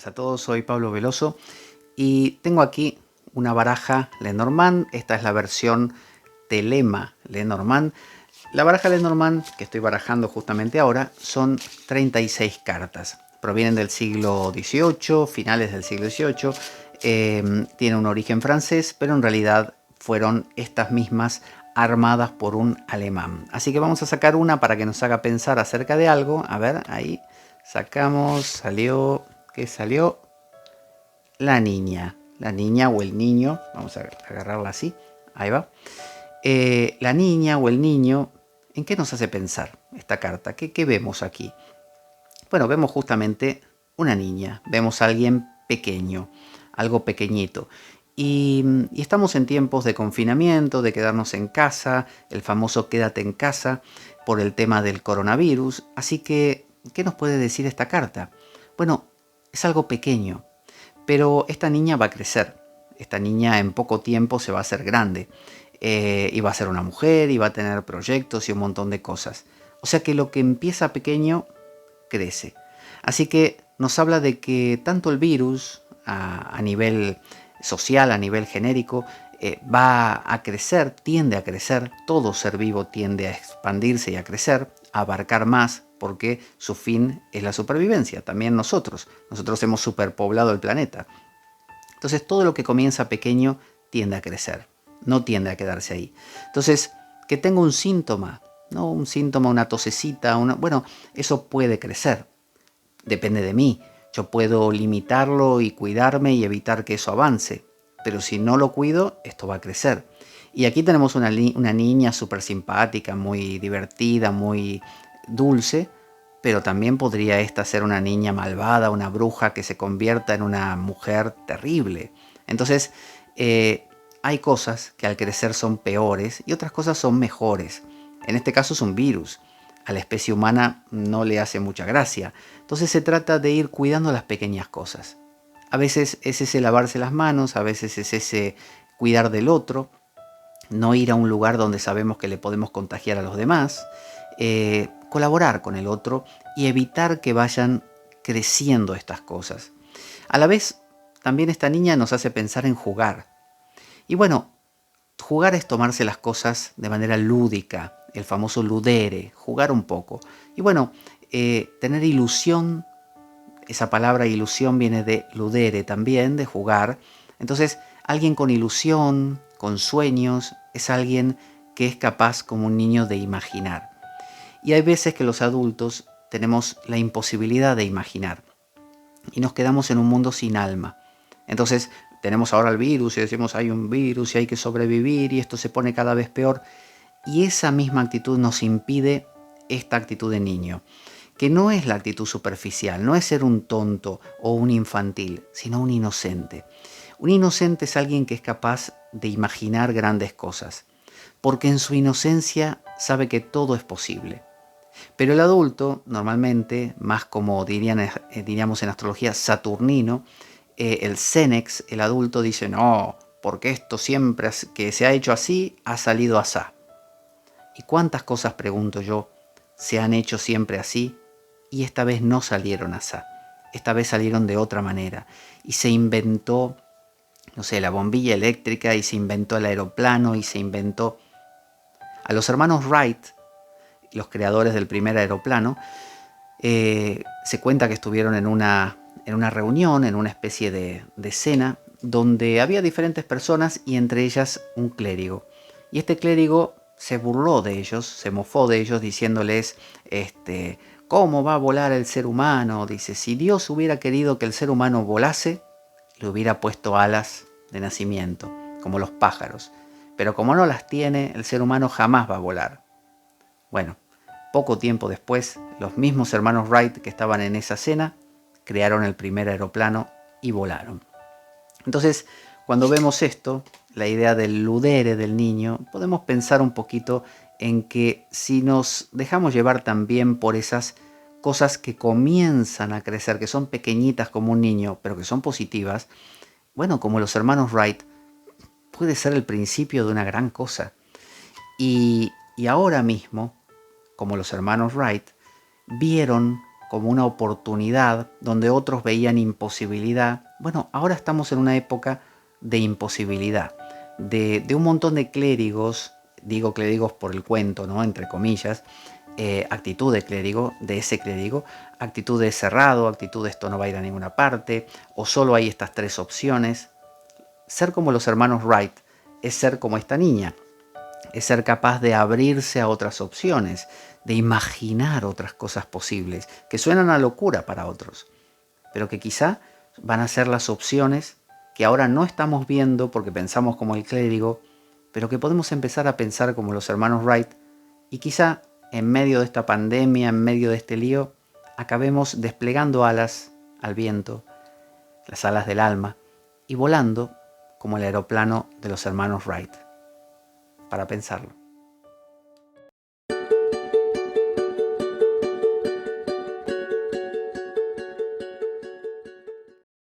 buenas a todos, soy Pablo Veloso y tengo aquí una baraja Lenormand. Esta es la versión Telema Lenormand. La baraja Lenormand que estoy barajando justamente ahora son 36 cartas. Provienen del siglo XVIII, finales del siglo XVIII. Tiene un origen francés, pero en realidad fueron estas mismas armadas por un alemán. Así que vamos a sacar una para que nos haga pensar acerca de algo. A ver, ahí sacamos, salió... ¿Qué salió? La niña o el niño, vamos a agarrarla así, ahí va. La niña o el niño, ¿en qué nos hace pensar esta carta? ¿Qué vemos aquí? Bueno, vemos justamente una niña, vemos a alguien pequeño, algo pequeñito. Y estamos en tiempos de confinamiento, de quedarnos en casa, el famoso quédate en casa por el tema del coronavirus. Así que, ¿qué nos puede decir esta carta? Bueno, es algo pequeño, pero esta niña va a crecer. Esta niña en poco tiempo se va a hacer grande. Y va a ser una mujer y va a tener proyectos y un montón de cosas. O sea que lo que empieza pequeño crece. Así que nos habla de que tanto el virus a nivel social, a nivel genérico, va a crecer, tiende a crecer. Todo ser vivo tiende a expandirse y a crecer, a abarcar más, porque su fin es la supervivencia. También nosotros hemos superpoblado el planeta. Entonces todo lo que comienza pequeño tiende a crecer, no tiende a quedarse ahí. Entonces, que tenga un síntoma, ¿no? Un síntoma, una tosecita, bueno, eso puede crecer. Depende de mí. Yo puedo limitarlo y cuidarme y evitar que eso avance. Pero si no lo cuido, esto va a crecer. Y aquí tenemos una niña súper simpática, muy divertida, muy dulce, pero también podría esta ser una niña malvada, una bruja que se convierta en una mujer terrible. Entonces, hay cosas que al crecer son peores y otras cosas son mejores. En este caso es un virus. A la especie humana no le hace mucha gracia. Entonces se trata de ir cuidando las pequeñas cosas. A veces es ese lavarse las manos, a veces es ese cuidar del otro, no ir a un lugar donde sabemos que le podemos contagiar a los demás, colaborar con el otro y evitar que vayan creciendo estas cosas. A la vez, también esta niña nos hace pensar en jugar. Y bueno, jugar es tomarse las cosas de manera lúdica, el famoso ludere, jugar un poco. Y bueno, tener ilusión, esa palabra ilusión viene de ludere también, de jugar. Entonces, alguien con ilusión, con sueños, es alguien que es capaz como un niño de imaginar. Y hay veces que los adultos tenemos la imposibilidad de imaginar y nos quedamos en un mundo sin alma. Entonces tenemos ahora el virus y decimos hay un virus y hay que sobrevivir y esto se pone cada vez peor. Y esa misma actitud nos impide esta actitud de niño, que no es la actitud superficial, no es ser un tonto o un infantil, sino un inocente. Un inocente es alguien que es capaz de imaginar grandes cosas, porque en su inocencia sabe que todo es posible. Pero el adulto, normalmente, más como diríamos en astrología, saturnino, el Cenex, el adulto, dice, no, porque esto siempre que se ha hecho así, ha salido asá. ¿Y cuántas cosas, pregunto yo, se han hecho siempre así y esta vez no salieron asá? Esta vez salieron de otra manera. Y se inventó, no sé, la bombilla eléctrica y se inventó el aeroplano y se inventó... A los hermanos Wright, los creadores del primer aeroplano, se cuenta que estuvieron en una reunión, en una especie de cena, donde había diferentes personas y entre ellas un clérigo. Y este clérigo se burló de ellos, se mofó de ellos diciéndoles, ¿cómo va a volar el ser humano? Dice, si Dios hubiera querido que el ser humano volase, le hubiera puesto alas de nacimiento, como los pájaros. Pero como no las tiene, el ser humano jamás va a volar. Bueno, poco tiempo después, los mismos hermanos Wright que estaban en esa cena crearon el primer aeroplano y volaron. Entonces, cuando vemos esto, la idea del ludere del niño, podemos pensar un poquito en que si nos dejamos llevar también por esas cosas que comienzan a crecer, que son pequeñitas como un niño, pero que son positivas, bueno, como los hermanos Wright, puede ser el principio de una gran cosa. Y ahora mismo, como los hermanos Wright, vieron como una oportunidad donde otros veían imposibilidad. Bueno, ahora estamos en una época de imposibilidad, de un montón de clérigos, digo clérigos por el cuento, ¿no? Entre comillas, actitud de clérigo, de ese clérigo, actitud de cerrado, actitud de esto no va a ir a ninguna parte, o solo hay estas tres opciones. Ser como los hermanos Wright es ser como esta niña, es ser capaz de abrirse a otras opciones, de imaginar otras cosas posibles, que suenan a locura para otros, pero que quizá van a ser las opciones que ahora no estamos viendo porque pensamos como el clérigo, pero que podemos empezar a pensar como los hermanos Wright y quizá en medio de esta pandemia, en medio de este lío, acabemos desplegando alas al viento, las alas del alma, y volando como el aeroplano de los hermanos Wright. Para pensarlo.